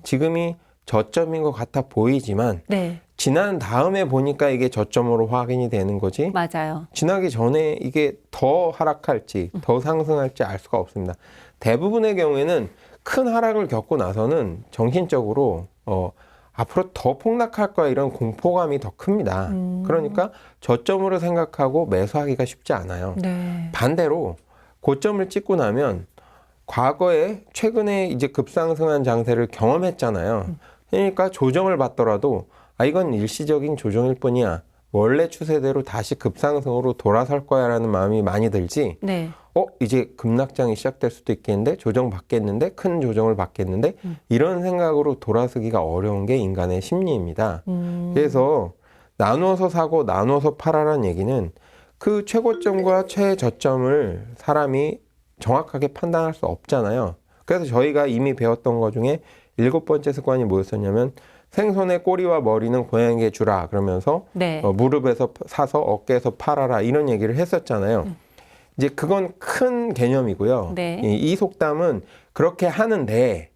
지금이 저점인 것 같아 보이지만 네, 지난 다음에 보니까 이게 저점으로 확인이 되는 거지. 맞아요. 지나기 전에 이게 더 하락할지 더 상승할지 알 수가 없습니다. 대부분의 경우에는 큰 하락을 겪고 나서는 정신적으로 앞으로 더 폭락할 거야 이런 공포감이 더 큽니다. 그러니까 저점으로 생각하고 매수하기가 쉽지 않아요. 네, 반대로 고점을 찍고 나면 과거에 최근에 이제 급상승한 장세를 경험했잖아요. 그러니까 조정을 받더라도 이건 일시적인 조정일 뿐이야. 원래 추세대로 다시 급상승으로 돌아설 거야라는 마음이 많이 들지. 네, 이제 급락장이 시작될 수도 있겠는데 조정 받겠는데 큰 조정을 받겠는데 이런 생각으로 돌아서기가 어려운 게 인간의 심리입니다. 그래서 나누어서 사고 나누어서 팔아라는 얘기는 그 최고점과 최저점을 사람이 정확하게 판단할 수 없잖아요. 그래서 저희가 이미 배웠던 것 중에 7번째 습관이 뭐였었냐면 생선의 꼬리와 머리는 고양이에게 주라 그러면서 네, 무릎에서 사서 어깨에서 팔아라 이런 얘기를 했었잖아요. 이제 그건 큰 개념이고요. 네. 이 속담은 그렇게 하는데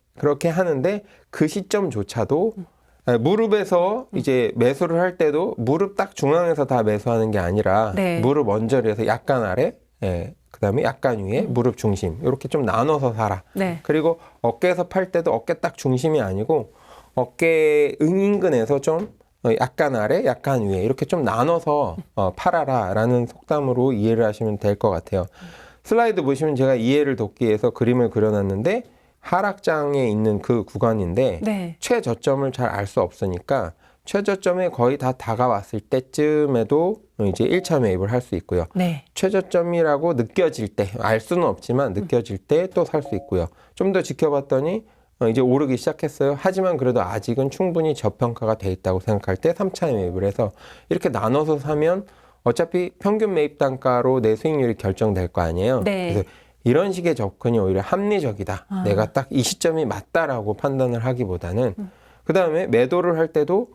그 시점조차도 무릎에서 이제 매수를 할 때도 무릎 딱 중앙에서 다 매수하는 게 아니라 네. 무릎 언저리에서 약간 아래, 그다음에 약간 위에, 무릎 중심 이렇게 좀 나눠서 사라. 네. 그리고 어깨에서 팔 때도 어깨 딱 중심이 아니고 어깨 인근에서 좀 약간 아래, 약간 위에 이렇게 좀 나눠서 팔아라라는 속담으로 이해를 하시면 될 것 같아요. 슬라이드 보시면 제가 이해를 돕기 위해서 그림을 그려놨는데 하락장에 있는 그 구간인데 네. 최저점을 잘 알 수 없으니까 최저점에 거의 다 다가왔을 때쯤에도 이제 1차 매입을 할 수 있고요. 네. 최저점이라고 느껴질 때, 알 수는 없지만 느껴질 때 또 살 수 있고요. 좀 더 지켜봤더니 이제 오르기 시작했어요. 하지만 그래도 아직은 충분히 저평가가 돼 있다고 생각할 때 3차 매입을 해서 이렇게 나눠서 사면 어차피 평균 매입 단가로 내 수익률이 결정될 거 아니에요. 네. 그래서 이런 식의 접근이 오히려 합리적이다. 내가 딱 이 시점이 맞다라고 판단을 하기보다는 그 다음에 매도를 할 때도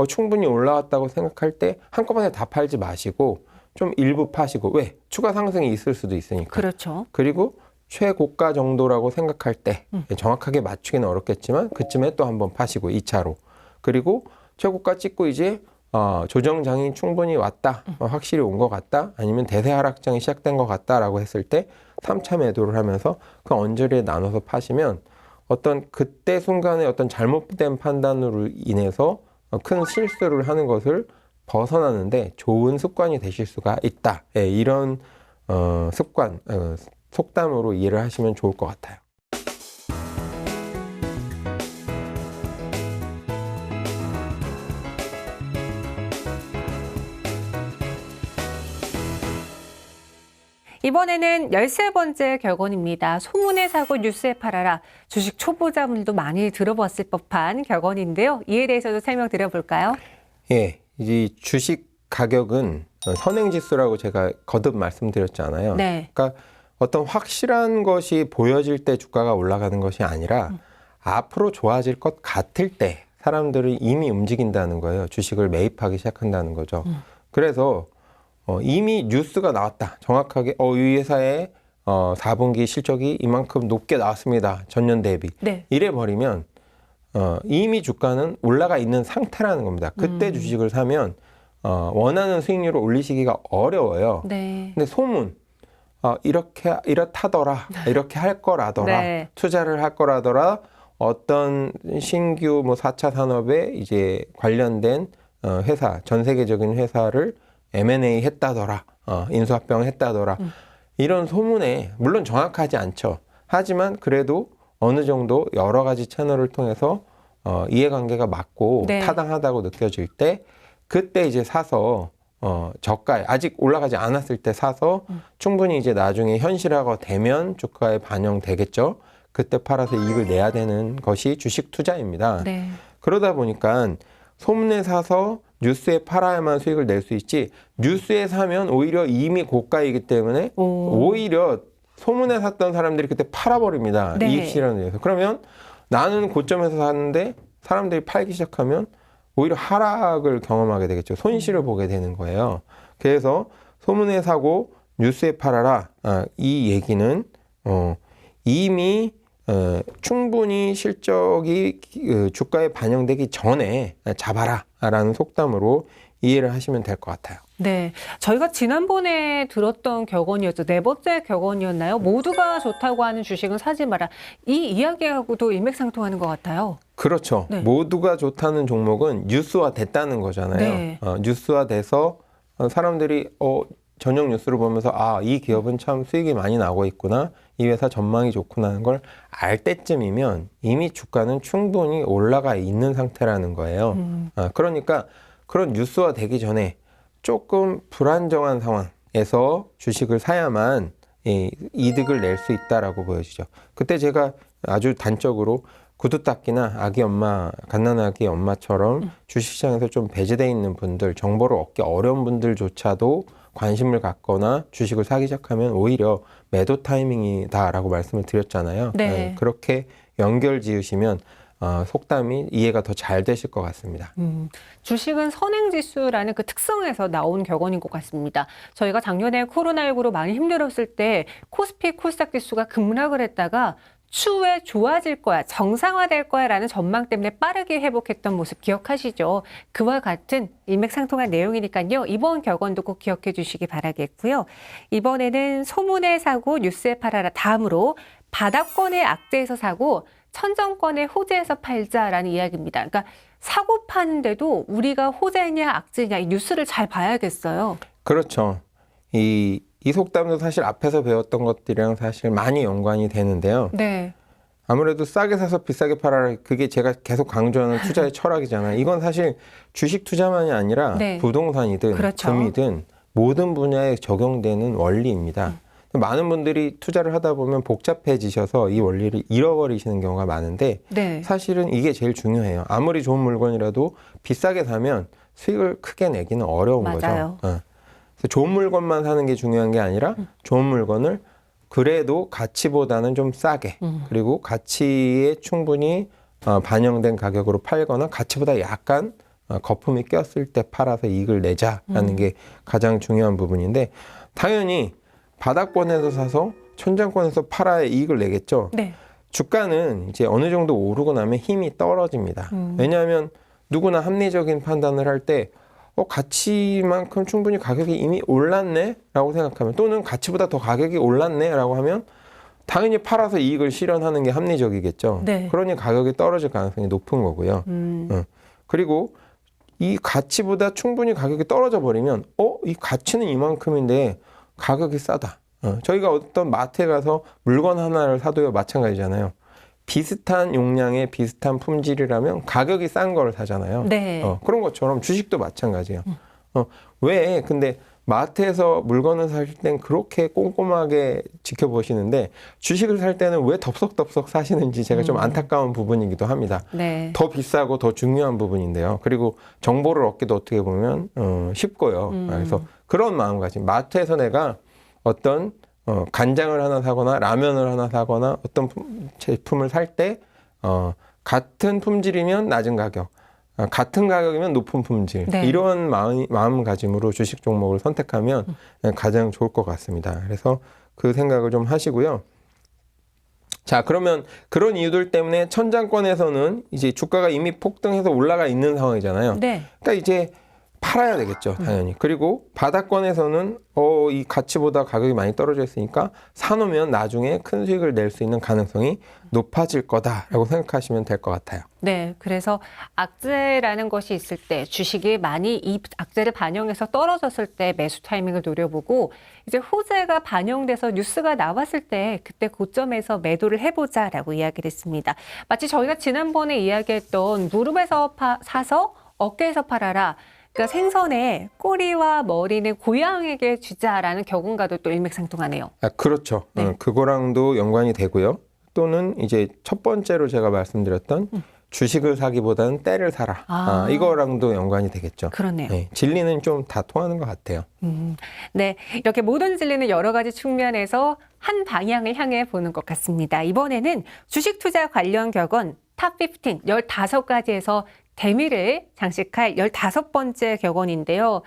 충분히 올라왔다고 생각할 때 한꺼번에 다 팔지 마시고 좀 일부 파시고 왜? 추가 상승이 있을 수도 있으니까. 그렇죠. 그리고 최고가 정도라고 생각할 때 정확하게 맞추기는 어렵겠지만 그쯤에 또 한번 파시고 2차로. 그리고 최고가 찍고 이제 조정장이 충분히 왔다. 확실히 온 것 같다. 아니면 대세 하락장이 시작된 것 같다라고 했을 때 3차 매도를 하면서 그 언저리에 나눠서 파시면 어떤 그때 순간에 어떤 잘못된 판단으로 인해서 큰 실수를 하는 것을 벗어나는데 좋은 습관이 되실 수가 있다. 이런 습관, 속담으로 이해를 하시면 좋을 것 같아요. 이번에는 13번째 격언입니다. 소문에 사고 뉴스에 팔아라. 주식 초보자분들도 많이 들어봤을 법한 격언인데요. 이에 대해서도 설명 드려볼까요? 예, 이 주식 가격은 선행지수라고 제가 거듭 말씀드렸잖아요. 네. 그러니까 어떤 확실한 것이 보여질 때 주가가 올라가는 것이 아니라 앞으로 좋아질 것 같을 때 사람들이 이미 움직인다는 거예요. 주식을 매입하기 시작한다는 거죠. 그래서 이미 뉴스가 나왔다. 정확하게 이 회사의 4분기 실적이 이만큼 높게 나왔습니다. 전년 대비. 네. 이래 버리면 이미 주가는 올라가 있는 상태라는 겁니다. 그때 주식을 사면 원하는 수익률을 올리시기가 어려워요. 네. 근데 소문 이렇다더라, 이렇게 할 거라더라, 네. 투자를 할 거라더라, 어떤 신규 4차 산업에 이제 관련된 회사, 전 세계적인 회사를 M&A 했다더라, 인수합병 했다더라, 이런 소문에 물론 정확하지 않죠. 하지만 그래도 어느 정도 여러 가지 채널을 통해서 이해관계가 맞고 네. 타당하다고 느껴질 때 그때 이제 사서 저가에 아직 올라가지 않았을 때 사서 충분히 이제 나중에 현실화가 되면 주가에 반영되겠죠. 그때 팔아서 이익을 내야 되는 것이 주식 투자입니다. 네. 그러다 보니까 소문에 사서 뉴스에 팔아야만 수익을 낼 수 있지 뉴스에 사면 오히려 이미 고가이기 때문에 오히려 소문에 샀던 사람들이 그때 팔아버립니다. 네. 이익 실현을 위해서. 그러면 나는 고점에서 샀는데 사람들이 팔기 시작하면 오히려 하락을 경험하게 되겠죠. 손실을 보게 되는 거예요. 그래서 소문에 사고 뉴스에 팔아라. 이 얘기는 이미 충분히 실적이 주가에 반영되기 전에 잡아라라는 속담으로 이해를 하시면 될 것 같아요. 네, 저희가 지난번에 들었던 격언이었죠. 네 번째 격언이었나요? 모두가 좋다고 하는 주식은 사지 마라. 이 이야기하고도 일맥상통하는 것 같아요. 그렇죠. 네. 모두가 좋다는 종목은 뉴스화 됐다는 거잖아요. 네. 뉴스화 돼서 사람들이 저녁 뉴스를 보면서 이 기업은 참 수익이 많이 나고 있구나. 이 회사 전망이 좋구나 하는 걸 알 때쯤이면 이미 주가는 충분히 올라가 있는 상태라는 거예요. 그러니까 그런 뉴스화 되기 전에 조금 불안정한 상황에서 주식을 사야만 이득을 낼 수 있다라고 보여지죠. 그때 제가 아주 단적으로 구두닦이나 갓난아기 엄마처럼 주식시장에서 좀 배제되어 있는 분들, 정보를 얻기 어려운 분들조차도 관심을 갖거나 주식을 사기 시작하면 오히려 매도 타이밍이다라고 말씀을 드렸잖아요. 네. 그렇게 연결 지으시면 속담이 이해가 더 잘 되실 것 같습니다. 주식은 선행지수라는 그 특성에서 나온 격언인 것 같습니다. 저희가 작년에 코로나19로 많이 힘들었을 때 코스피 코스닥 지수가 급락을 했다가 추후에 좋아질 거야, 정상화될 거야 라는 전망 때문에 빠르게 회복했던 모습 기억하시죠? 그와 같은 일맥상통한 내용이니까요. 이번 격언도 꼭 기억해 주시기 바라겠고요. 이번에는 소문에 사고 뉴스에 팔아라. 다음으로 바닥권의 악재에서 사고 천정권의 호재에서 팔자라는 이야기입니다. 그러니까 사고 파는데도 우리가 호재냐 악재냐 이 뉴스를 잘 봐야겠어요. 그렇죠. 이 속담도 사실 앞에서 배웠던 것들이랑 사실 많이 연관이 되는데요. 네. 아무래도 싸게 사서 비싸게 팔아라. 그게 제가 계속 강조하는 투자의 철학이잖아요. 이건 사실 주식 투자만이 아니라 네. 부동산이든 그렇죠. 금이든 모든 분야에 적용되는 원리입니다. 많은 분들이 투자를 하다 보면 복잡해지셔서 이 원리를 잃어버리시는 경우가 많은데 네. 사실은 이게 제일 중요해요. 아무리 좋은 물건이라도 비싸게 사면 수익을 크게 내기는 어려운 맞아요. 거죠. 그래서 좋은 물건만 사는 게 중요한 게 아니라 좋은 물건을 그래도 가치보다는 좀 싸게 그리고 가치에 충분히 반영된 가격으로 팔거나 가치보다 약간 거품이 꼈을 때 팔아서 이익을 내자라는 게 가장 중요한 부분인데 당연히 바닥권에서 사서 천장권에서 팔아야 이익을 내겠죠. 네. 주가는 이제 어느 정도 오르고 나면 힘이 떨어집니다. 왜냐하면 누구나 합리적인 판단을 할 때 가치만큼 충분히 가격이 이미 올랐네 라고 생각하면 또는 가치보다 더 가격이 올랐네 라고 하면 당연히 팔아서 이익을 실현하는 게 합리적이겠죠. 네. 그러니 가격이 떨어질 가능성이 높은 거고요. 그리고 이 가치보다 충분히 가격이 떨어져 버리면 이 가치는 이만큼인데 가격이 싸다. 저희가 어떤 마트에 가서 물건 하나를 사도요 마찬가지잖아요. 비슷한 용량의 비슷한 품질이라면 가격이 싼 걸 사잖아요. 네. 그런 것처럼 주식도 마찬가지예요. 왜 근데 마트에서 물건을 살 땐 그렇게 꼼꼼하게 지켜보시는데 주식을 살 때는 왜 덥석덥석 사시는지 제가 좀 안타까운 부분이기도 합니다. 네. 더 비싸고 더 중요한 부분인데요. 그리고 정보를 얻기도 어떻게 보면 쉽고요. 그래서 그런 마음가짐. 마트에서 내가 어떤 간장을 하나 사거나 라면을 하나 사거나 어떤 제품을 살 때 같은 품질이면 낮은 가격, 같은 가격이면 높은 품질. 네. 이런 마음가짐으로 주식 종목을 선택하면 가장 좋을 것 같습니다. 그래서 그 생각을 좀 하시고요. 자, 그러면 그런 이유들 때문에 천장권에서는 이제 주가가 이미 폭등해서 올라가 있는 상황이잖아요. 네. 그러니까 이제 팔아야 되겠죠, 당연히. 그리고 바닥권에서는 이 가치보다 가격이 많이 떨어져 있으니까 사놓으면 나중에 큰 수익을 낼 수 있는 가능성이 높아질 거다라고 생각하시면 될 것 같아요. 네, 그래서 악재라는 것이 있을 때 주식이 많이 이 악재를 반영해서 떨어졌을 때 매수 타이밍을 노려보고 이제 호재가 반영돼서 뉴스가 나왔을 때 그때 고점에서 매도를 해보자라고 이야기를 했습니다. 마치 저희가 지난번에 이야기했던 무릎에서 사서 어깨에서 팔아라. 그러니까 생선의 꼬리와 머리는 고양이에게 주자라는 격언과도 또 일맥상통하네요. 그렇죠. 네. 그거랑도 연관이 되고요. 또는 이제 첫 번째로 제가 말씀드렸던 주식을 사기보다는 때를 사라. 이거랑도 연관이 되겠죠. 그렇네요. 네, 진리는 좀 다 통하는 것 같아요. 네, 이렇게 모든 진리는 여러 가지 측면에서 한 방향을 향해 보는 것 같습니다. 이번에는 주식 투자 관련 격언 탑15 15가지에서 대미를 장식할 15번째 격언인데요.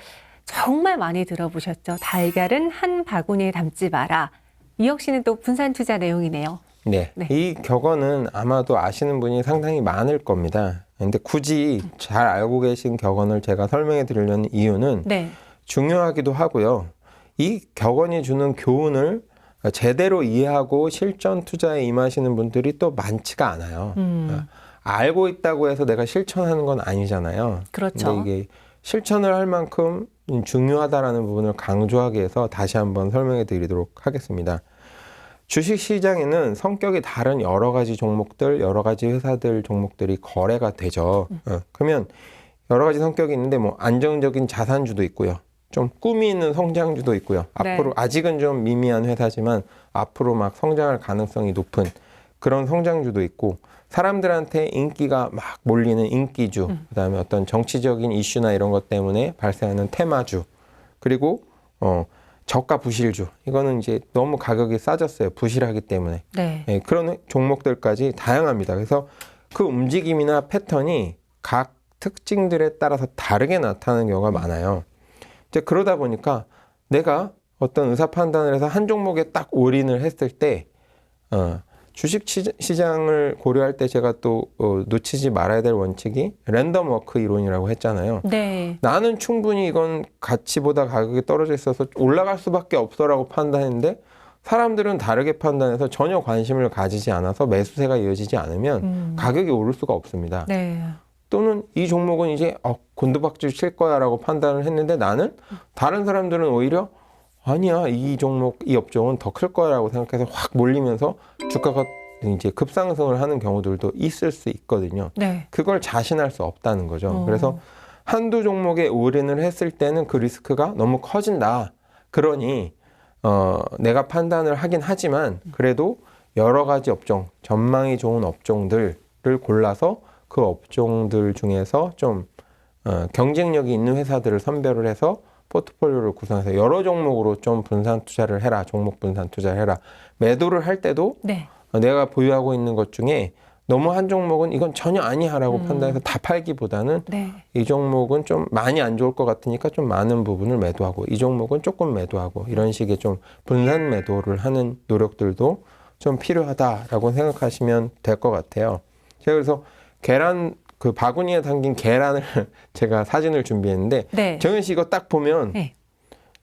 정말 많이 들어보셨죠? 달걀은 한 바구니에 담지 마라. 이 역시는 또 분산 투자 내용이네요. 네. 네. 이 격언은 아마도 아시는 분이 상당히 많을 겁니다. 근데 굳이 잘 알고 계신 격언을 제가 설명해 드리려는 이유는 네. 중요하기도 하고요. 이 격언이 주는 교훈을 제대로 이해하고 실전 투자에 임하시는 분들이 또 많지가 않아요. 알고 있다고 해서 내가 실천하는 건 아니잖아요. 그렇죠. 근데 이게 실천을 할 만큼 중요하다라는 부분을 강조하기 위해서 다시 한번 설명해 드리도록 하겠습니다. 주식시장에는 성격이 다른 여러 가지 종목들, 여러 가지 회사들 종목들이 거래가 되죠. 그러면 여러 가지 성격이 있는데 뭐 안정적인 자산주도 있고요. 좀 꿈이 있는 성장주도 있고요. 네. 앞으로 아직은 좀 미미한 회사지만 앞으로 막 성장할 가능성이 높은 그런 성장주도 있고 사람들한테 인기가 막 몰리는 인기주, 그다음에 어떤 정치적인 이슈나 이런 것 때문에 발생하는 테마주, 그리고 저가 부실주. 이거는 이제 너무 가격이 싸졌어요. 부실하기 때문에. 네. 예, 그런 종목들까지 다양합니다. 그래서 그 움직임이나 패턴이 각 특징들에 따라서 다르게 나타나는 경우가 많아요. 이제 그러다 보니까 내가 어떤 의사 판단을 해서 한 종목에 딱 올인을 했을 때, 주식 시장을 고려할 때 제가 또 놓치지 말아야 될 원칙이 랜덤 워크 이론이라고 했잖아요. 네. 나는 충분히 이건 가치보다 가격이 떨어져 있어서 올라갈 수밖에 없어라고 판단했는데 사람들은 다르게 판단해서 전혀 관심을 가지지 않아서 매수세가 이어지지 않으면 가격이 오를 수가 없습니다. 네. 또는 이 종목은 이제 곤두박질 칠 거야라고 판단을 했는데 나는 다른 사람들은 오히려 아니야 이 종목 이 업종은 더 클 거야라고 생각해서 확 몰리면서 주가가 이제 급상승을 하는 경우들도 있을 수 있거든요. 네. 그걸 자신할 수 없다는 거죠. 그래서 한두 종목에 올인을 했을 때는 그 리스크가 너무 커진다. 그러니 내가 판단을 하긴 하지만 그래도 여러 가지 업종, 전망이 좋은 업종들을 골라서 그 업종들 중에서 좀 경쟁력이 있는 회사들을 선별을 해서 포트폴리오를 구성해서 여러 종목으로 좀 분산 투자를 해라. 종목 분산 투자를 해라. 매도를 할 때도 네. 내가 보유하고 있는 것 중에 너무 한 종목은 이건 전혀 아니야라고 판단해서 다 팔기보다는 네. 이 종목은 좀 많이 안 좋을 것 같으니까 좀 많은 부분을 매도하고 이 종목은 조금 매도하고 이런 식의 좀 분산 매도를 하는 노력들도 좀 필요하다라고 생각하시면 될 것 같아요. 제가 그래서 계란 그 바구니에 담긴 계란을 제가 사진을 준비했는데 네. 정현 씨 이거 딱 보면 네.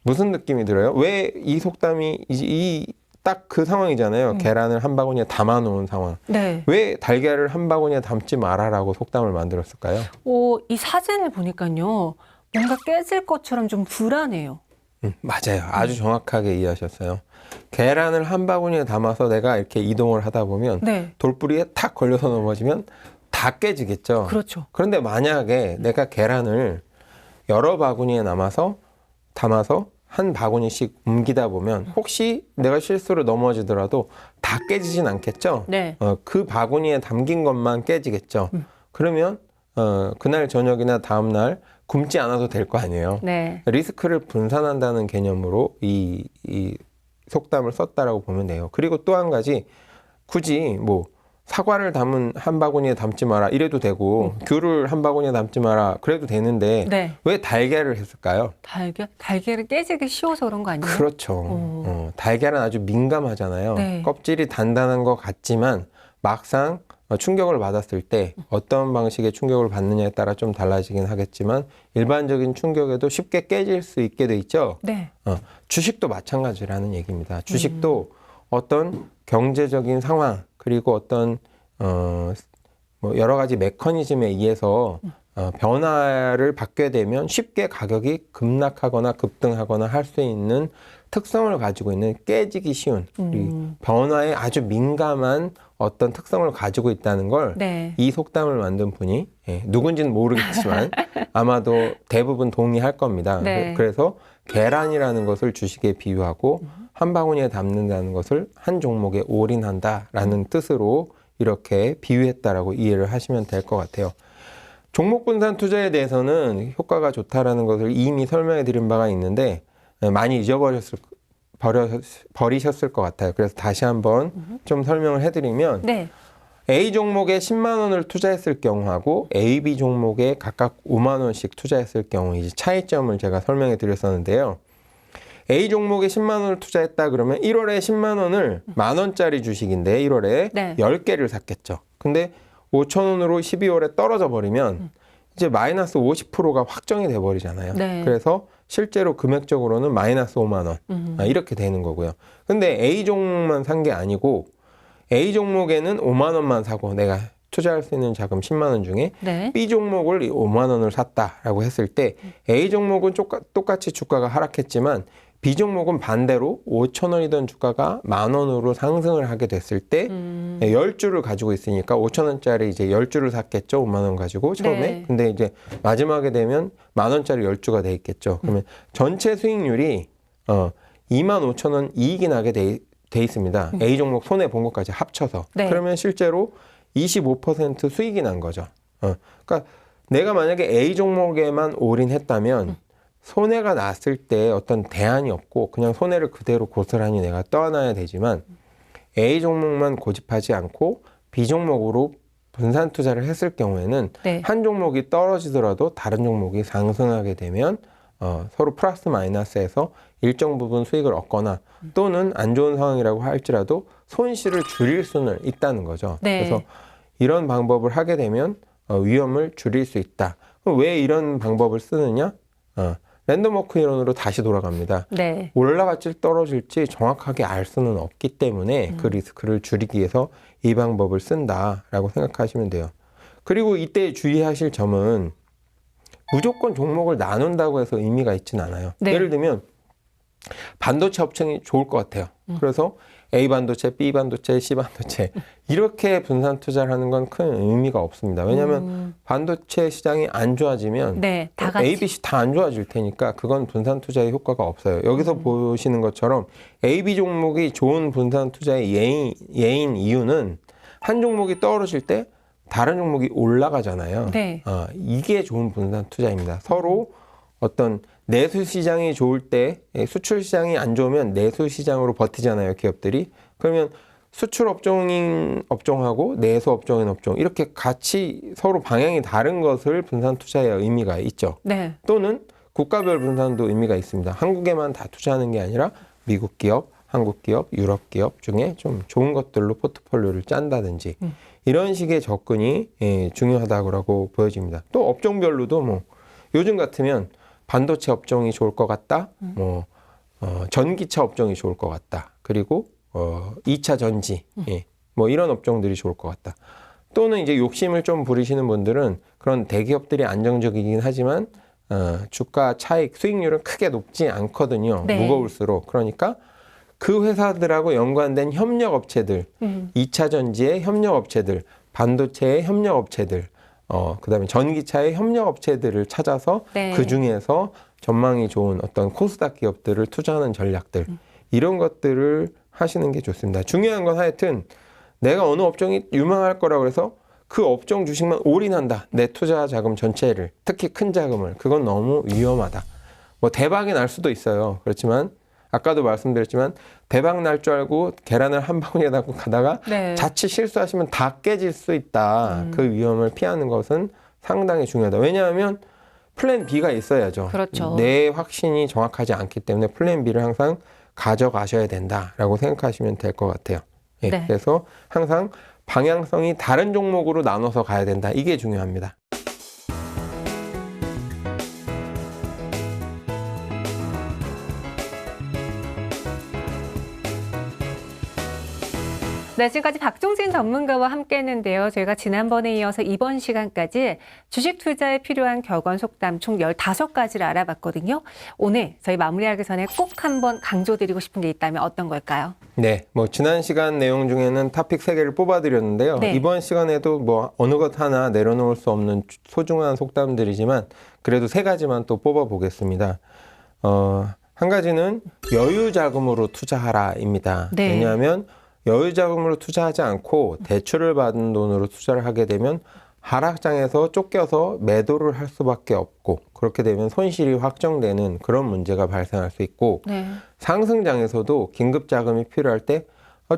무슨 느낌이 들어요? 왜 이 속담이 이 딱 그 상황이잖아요. 계란을 한 바구니에 담아 놓은 상황. 네. 왜 달걀을 한 바구니에 담지 마라라고 속담을 만들었을까요? 이 사진을 보니까요. 뭔가 깨질 것처럼 좀 불안해요. 맞아요. 아주 정확하게 이해하셨어요. 계란을 한 바구니에 담아서 내가 이렇게 이동을 하다 보면 네. 돌뿌리에 탁 걸려서 넘어지면 다 깨지겠죠. 그렇죠. 그런데 만약에 내가 계란을 여러 바구니에 담아서 한 바구니씩 옮기다 보면 혹시 내가 실수로 넘어지더라도 다 깨지진 않겠죠. 네. 그 바구니에 담긴 것만 깨지겠죠. 그러면 그날 저녁이나 다음 날 굶지 않아도 될 거 아니에요. 네. 리스크를 분산한다는 개념으로 이 속담을 썼다라고 보면 돼요. 그리고 또 한 가지 굳이 뭐 사과를 담은 한 바구니에 담지 마라 이래도 되고 귤을 한 바구니에 담지 마라 그래도 되는데 네. 왜 달걀을 했을까요? 달걀을 깨지기 쉬워서 그런 거 아니에요? 그렇죠. 달걀은 아주 민감하잖아요. 네. 껍질이 단단한 것 같지만 막상 충격을 받았을 때 어떤 방식의 충격을 받느냐에 따라 좀 달라지긴 하겠지만 일반적인 충격에도 쉽게 깨질 수 있게 돼 있죠. 네. 주식도 마찬가지라는 얘기입니다. 주식도 어떤 경제적인 상황 그리고 어떤 뭐 여러 가지 메커니즘에 의해서 변화를 받게 되면 쉽게 가격이 급락하거나 급등하거나 할 수 있는 특성을 가지고 있는 깨지기 쉬운 변화에 아주 민감한 어떤 특성을 가지고 있다는 걸 이 네. 속담을 만든 분이 누군지는 모르겠지만 아마도 대부분 동의할 겁니다. 네. 그래서 계란이라는 것을 주식에 비유하고 한 바구니에 담는다는 것을 한 종목에 올인한다라는 뜻으로 이렇게 비유했다라고 이해를 하시면 될 것 같아요. 종목 분산 투자에 대해서는 효과가 좋다라는 것을 이미 설명해 드린 바가 있는데 많이 버리셨을 것 같아요. 그래서 다시 한번 좀 설명을 해드리면 네. A 종목에 10만 원을 투자했을 경우하고 A, B 종목에 각각 5만 원씩 투자했을 경우 이제 차이점을 제가 설명해 드렸었는데요. A 종목에 10만 원을 투자했다 그러면 1월에 10만 원을 만 원짜리 주식인데 1월에 네. 10개를 샀겠죠. 근데 5천 원으로 12월에 떨어져 버리면 이제 마이너스 50%가 확정이 돼 버리잖아요. 네. 그래서 실제로 금액적으로는 마이너스 5만 원 이렇게 되는 거고요. 근데 A 종목만 산 게 아니고 A 종목에는 5만 원만 사고 내가 투자할 수 있는 자금 10만 원 중에 네. B 종목을 5만 원을 샀다라고 했을 때 A 종목은 똑같이 주가가 하락했지만 B 종목은 반대로 5천 원이던 주가가 만 원으로 상승을 하게 됐을 때 10주를 가지고 있으니까 5천 원짜리 이제 10주를 샀겠죠. 5만 원 가지고 처음에. 네. 근데 이제 마지막에 되면 만 원짜리 10주가 돼 있겠죠. 그러면 전체 수익률이 2만 5천 원 이익이 나게 돼 있습니다. A 종목 손해 본 것까지 합쳐서. 네. 그러면 실제로 25% 수익이 난 거죠. 그러니까 내가 만약에 A 종목에만 올인했다면 손해가 났을 때 어떤 대안이 없고 그냥 손해를 그대로 고스란히 내가 떠안아야 되지만 A 종목만 고집하지 않고 B 종목으로 분산 투자를 했을 경우에는 네. 한 종목이 떨어지더라도 다른 종목이 상승하게 되면 서로 플러스 마이너스에서 일정 부분 수익을 얻거나 또는 안 좋은 상황이라고 할지라도 손실을 줄일 수는 있다는 거죠. 네. 그래서 이런 방법을 하게 되면 위험을 줄일 수 있다. 그럼 왜 이런 방법을 쓰느냐? 랜덤워크 이론으로 다시 돌아갑니다. 네. 올라갈지 떨어질지 정확하게 알 수는 없기 때문에 그 리스크를 줄이기 위해서 이 방법을 쓴다라고 생각하시면 돼요. 그리고 이때 주의하실 점은 무조건 종목을 나눈다고 해서 의미가 있진 않아요. 네. 예를 들면 반도체 업종이 좋을 것 같아요. 그래서 A 반도체, B 반도체, C 반도체 이렇게 분산 투자를 하는 건 큰 의미가 없습니다. 왜냐하면 반도체 시장이 안 좋아지면 네. 다 같이. A, B, C 다 안 좋아질 테니까 그건 분산 투자의 효과가 없어요. 여기서 보시는 것처럼 A, B 종목이 좋은 분산 투자의 예인 이유는 한 종목이 떨어질 때 다른 종목이 올라가잖아요. 네. 이게 좋은 분산 투자입니다. 서로 어떤 내수 시장이 좋을 때 수출 시장이 안 좋으면 내수 시장으로 버티잖아요, 기업들이. 그러면 수출 업종인 업종하고 내수 업종인 업종 이렇게 같이 서로 방향이 다른 것을 분산 투자의 의미가 있죠. 네. 또는 국가별 분산도 의미가 있습니다. 한국에만 다 투자하는 게 아니라 미국 기업, 한국 기업, 유럽 기업 중에 좀 좋은 것들로 포트폴리오를 짠다든지 이런 식의 접근이 중요하다고 보여집니다. 또 업종별로도 뭐 요즘 같으면 반도체 업종이 좋을 것 같다. 전기차 업종이 좋을 것 같다. 그리고 2차 전지, 뭐 이런 업종들이 좋을 것 같다. 또는 이제 욕심을 좀 부리시는 분들은 그런 대기업들이 안정적이긴 하지만 주가 차익, 수익률은 크게 높지 않거든요. 네. 무거울수록. 그러니까 그 회사들하고 연관된 협력 업체들, 2차 전지의 협력 업체들, 반도체의 협력 업체들, 그다음에 전기차의 협력 업체들을 찾아서 네. 그 중에서 전망이 좋은 어떤 코스닥 기업들을 투자하는 전략들 이런 것들을 하시는 게 좋습니다. 중요한 건 하여튼 내가 어느 업종이 유망할 거라고 해서 그 업종 주식만 올인한다. 내 투자 자금 전체를 특히 큰 자금을 그건 너무 위험하다. 뭐 대박이 날 수도 있어요. 그렇지만 아까도 말씀드렸지만 대박 날 줄 알고 계란을 한 방울에 담고 가다가 네. 자칫 실수하시면 다 깨질 수 있다. 그 위험을 피하는 것은 상당히 중요하다. 왜냐하면 플랜 B가 있어야죠. 그렇죠. 내 확신이 정확하지 않기 때문에 플랜 B를 항상 가져가셔야 된다라고 생각하시면 될 것 같아요. 예, 네. 그래서 항상 방향성이 다른 종목으로 나눠서 가야 된다. 이게 중요합니다. 네, 지금까지 박종진 전문가와 함께 했는데요. 저희가 지난번에 이어서 이번 시간까지 주식 투자에 필요한 격언 속담 총 15가지를 알아봤거든요. 오늘 저희 마무리하기 전에 꼭 한번 강조드리고 싶은 게 있다면 어떤 걸까요? 네, 뭐 지난 시간 내용 중에는 토픽 3개를 뽑아드렸는데요. 네. 이번 시간에도 뭐 어느 것 하나 내려놓을 수 없는 소중한 속담들이지만 그래도 3가지만 또 뽑아보겠습니다. 한 가지는 여유 자금으로 투자하라입니다. 네. 왜냐하면 여유 자금으로 투자하지 않고 대출을 받은 돈으로 투자를 하게 되면 하락장에서 쫓겨서 매도를 할 수밖에 없고 그렇게 되면 손실이 확정되는 그런 문제가 발생할 수 있고 네. 상승장에서도 긴급 자금이 필요할 때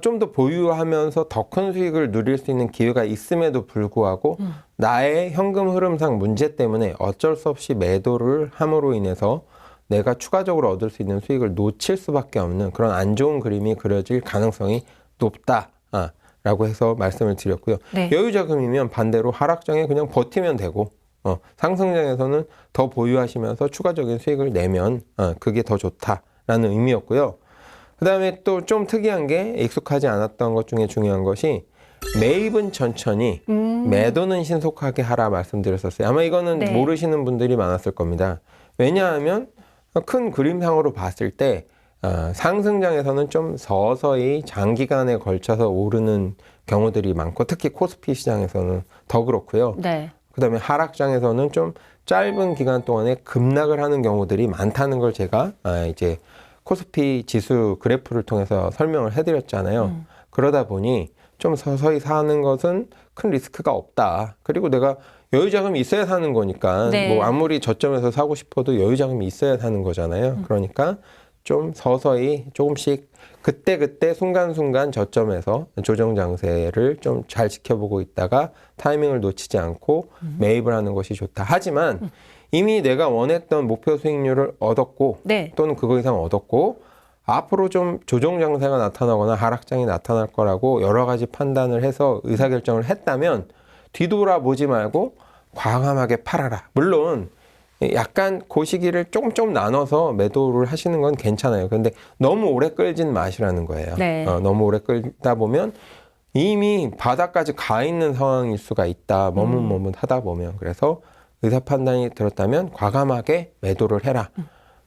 좀 더 보유하면서 더 큰 수익을 누릴 수 있는 기회가 있음에도 불구하고 나의 현금 흐름상 문제 때문에 어쩔 수 없이 매도를 함으로 인해서 내가 추가적으로 얻을 수 있는 수익을 놓칠 수밖에 없는 그런 안 좋은 그림이 그려질 가능성이 높다. 라고 해서 말씀을 드렸고요. 네. 여유자금이면 반대로 하락장에 그냥 버티면 되고 상승장에서는 더 보유하시면서 추가적인 수익을 내면 그게 더 좋다라는 의미였고요. 그 다음에 또 좀 특이한 게 익숙하지 않았던 것 중에 중요한 것이 매입은 천천히 매도는 신속하게 하라 말씀드렸었어요. 아마 이거는 네. 모르시는 분들이 많았을 겁니다. 왜냐하면 큰 그림상으로 봤을 때 상승장에서는 좀 서서히 장기간에 걸쳐서 오르는 경우들이 많고 특히 코스피 시장에서는 더 그렇고요. 네. 그다음에 하락장에서는 좀 짧은 기간 동안에 급락을 하는 경우들이 많다는 걸 제가 이제 코스피 지수 그래프를 통해서 설명을 해드렸잖아요. 그러다 보니 좀 서서히 사는 것은 큰 리스크가 없다. 그리고 내가 여유자금이 있어야 사는 거니까 네. 뭐 아무리 저점에서 사고 싶어도 여유자금이 있어야 사는 거잖아요. 그러니까 좀 서서히 조금씩 그때그때 순간순간 저점에서 조정 장세를 좀 잘 지켜보고 있다가 타이밍을 놓치지 않고 매입을 하는 것이 좋다. 하지만 이미 내가 원했던 목표 수익률을 얻었고 네. 또는 그거 이상 얻었고 앞으로 좀 조정 장세가 나타나거나 하락장이 나타날 거라고 여러 가지 판단을 해서 의사결정을 했다면 뒤돌아보지 말고 과감하게 팔아라. 물론 약간 그 시기를 조금 나눠서 매도를 하시는 건 괜찮아요. 근데 너무 오래 끌진 마시라는 거예요. 네. 너무 오래 끌다 보면 이미 바닥까지 가 있는 상황일 수가 있다. 머뭇하다 보면. 그래서 의사 판단이 들었다면 과감하게 매도를 해라.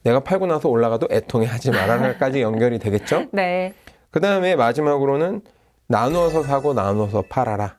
내가 팔고 나서 올라가도 애통해하지 말아라까지 연결이 되겠죠. 네. 그 다음에 마지막으로는 나누어서 사고 나누어서 팔아라.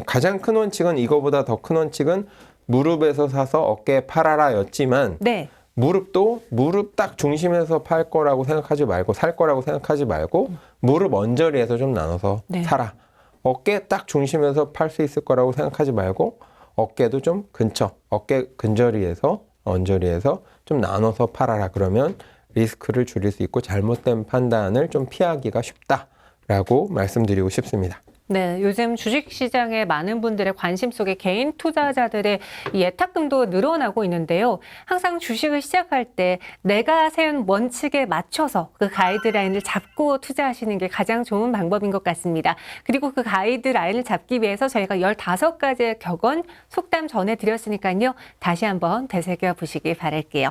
가장 큰 원칙은 이거보다 더 큰 원칙은 무릎에서 사서 어깨에 팔아라 였지만 네. 무릎도 무릎 딱 중심에서 팔 거라고 생각하지 말고 살 거라고 생각하지 말고 무릎 언저리에서 좀 나눠서 네. 사라. 어깨 딱 중심에서 팔 수 있을 거라고 생각하지 말고 어깨도 좀 근처, 어깨 근저리에서 언저리에서 좀 나눠서 팔아라. 그러면 리스크를 줄일 수 있고 잘못된 판단을 좀 피하기가 쉽다라고 말씀드리고 싶습니다. 네, 요즘 주식시장에 많은 분들의 관심 속에 개인 투자자들의 이 예탁금도 늘어나고 있는데요. 항상 주식을 시작할 때 내가 세운 원칙에 맞춰서 그 가이드라인을 잡고 투자하시는 게 가장 좋은 방법인 것 같습니다. 그리고 그 가이드라인을 잡기 위해서 저희가 15가지의 격언 속담 전해드렸으니까요. 다시 한번 되새겨 보시길 바랄게요.